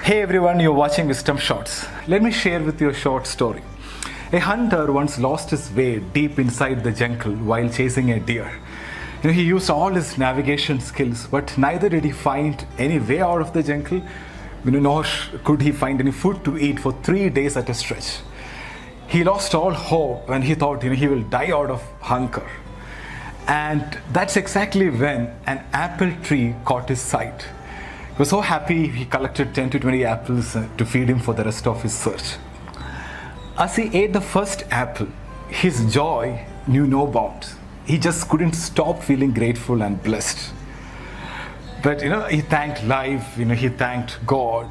Hey everyone, you're watching Wisdom Shots. Let me share with you a short story. A hunter once lost his way deep inside the jungle while chasing a deer. He used all his navigation skills, but neither did he find any way out of the jungle, nor could he find any food to eat for 3 days at a stretch. He lost all hope and he thought he will die out of hunger. And that's exactly when an apple tree caught his sight. He was so happy he collected 10 to 20 apples to feed him for the rest of his search. As he ate the first apple, his joy knew no bounds. He just couldn't stop feeling grateful and blessed. But he thanked life, he thanked God.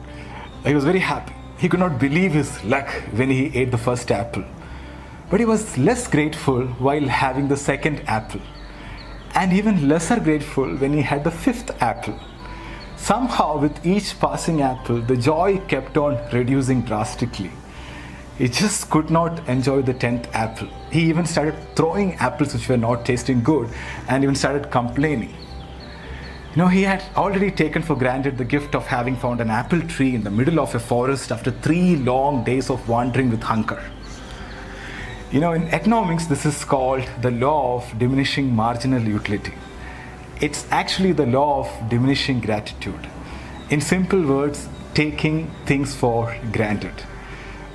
He was very happy. He could not believe his luck when he ate the first apple. But he was less grateful while having the second apple. And even lesser grateful when he had the fifth apple. Somehow, with each passing apple, the joy kept on reducing drastically. He just could not enjoy the 10th apple. He even started throwing apples which were not tasting good and even started complaining. He had already taken for granted the gift of having found an apple tree in the middle of a forest after 3 long days of wandering with hunger. In economics, this is called the law of diminishing marginal utility. It's actually the law of diminishing gratitude. In simple words, taking things for granted.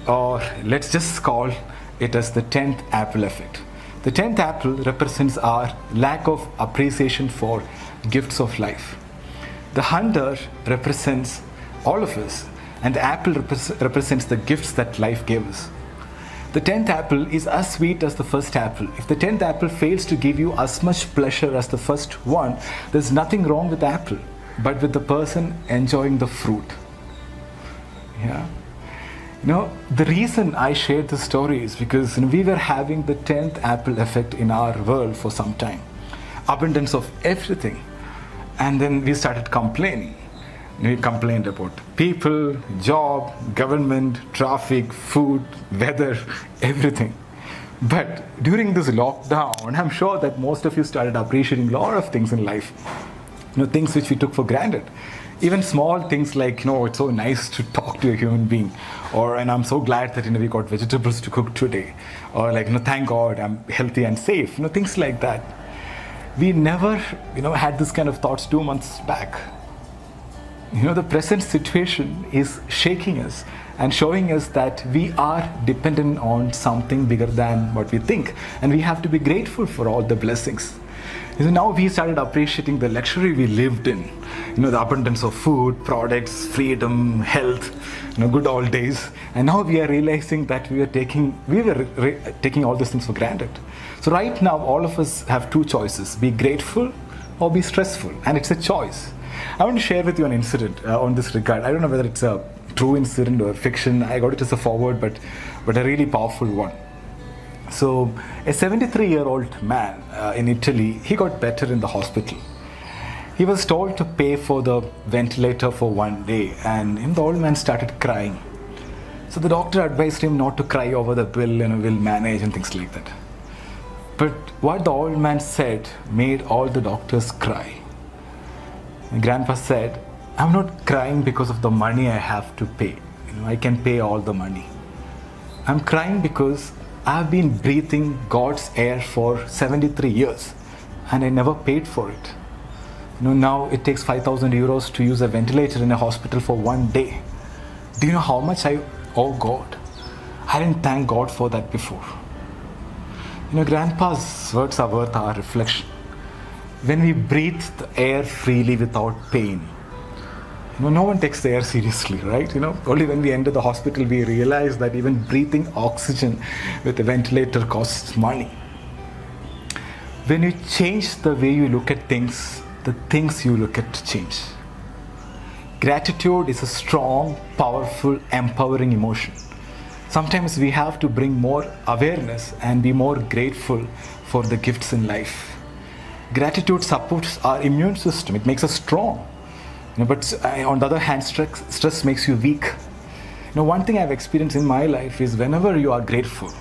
Or let's just call it as the 10th apple effect. The 10th apple represents our lack of appreciation for gifts of life. The hunter represents all of us, and the apple represents the gifts that life gave us. The 10th apple is as sweet as the first apple. If the 10th apple fails to give you as much pleasure as the first one, there's nothing wrong with the apple, but with the person enjoying the fruit. Yeah. The reason I shared this story is because we were having the 10th apple effect in our world for some time. Abundance of everything. And then we started complaining. We complained about people, job, government, traffic, food, weather, everything. But during this lockdown, I'm sure that most of you started appreciating a lot of things in life. Things which we took for granted. Even small things like, it's so nice to talk to a human being. And I'm so glad that, we got vegetables to cook today. Or thank God I'm healthy and safe. Things like that. We never, had this kind of thoughts 2 months back. The present situation is shaking us and showing us that we are dependent on something bigger than what we think. And we have to be grateful for all the blessings. Now we started appreciating the luxury we lived in. The abundance of food, products, freedom, health, good old days. And now we are realizing that we were taking all these things for granted. So right now, all of us have 2 choices: be grateful or be stressful. And it's a choice. I want to share with you an incident on this regard. I don't know whether it's a true incident or fiction. I got it as a forward, but a really powerful one. So, a 73-year-old man in Italy, he got better in the hospital. He was told to pay for the ventilator for 1 day, and the old man started crying. So the doctor advised him not to cry over the bill, we'll manage and things like that. But what the old man said made all the doctors cry. And Grandpa said, I'm not crying because of the money I have to pay. I can pay all the money. I'm crying because I've been breathing God's air for 73 years and I never paid for it. Now it takes 5,000 euros to use a ventilator in a hospital for 1 day. Do you know how much I owe God? I didn't thank God for that before. Grandpa's words are worth our reflection. When we breathe the air freely without pain, no one takes the air seriously, right? Only when we enter the hospital, we realize that even breathing oxygen with a ventilator costs money. When you change the way you look at things, the things you look at change. Gratitude is a strong, powerful, empowering emotion. Sometimes we have to bring more awareness and be more grateful for the gifts in life. Gratitude supports our immune system. It makes us strong. But on the other hand, stress makes you weak. One thing I've experienced in my life is whenever you are grateful,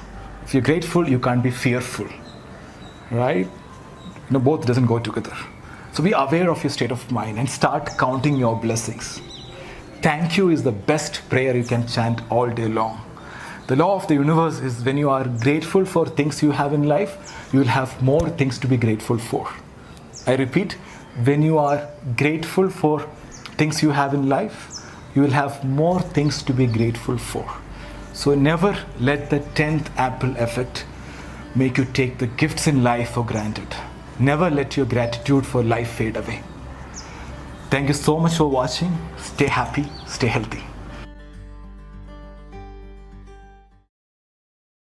if you're grateful, you can't be fearful, right? Both doesn't go together. So be aware of your state of mind and start counting your blessings. Thank you is the best prayer you can chant all day long. The law of the universe is when you are grateful for things you have in life, you will have more things to be grateful for. I repeat, when you are grateful for things you have in life, you will have more things to be grateful for. So never let the 10th apple effect make you take the gifts in life for granted. Never let your gratitude for life fade away. Thank you so much for watching. Stay happy, stay healthy.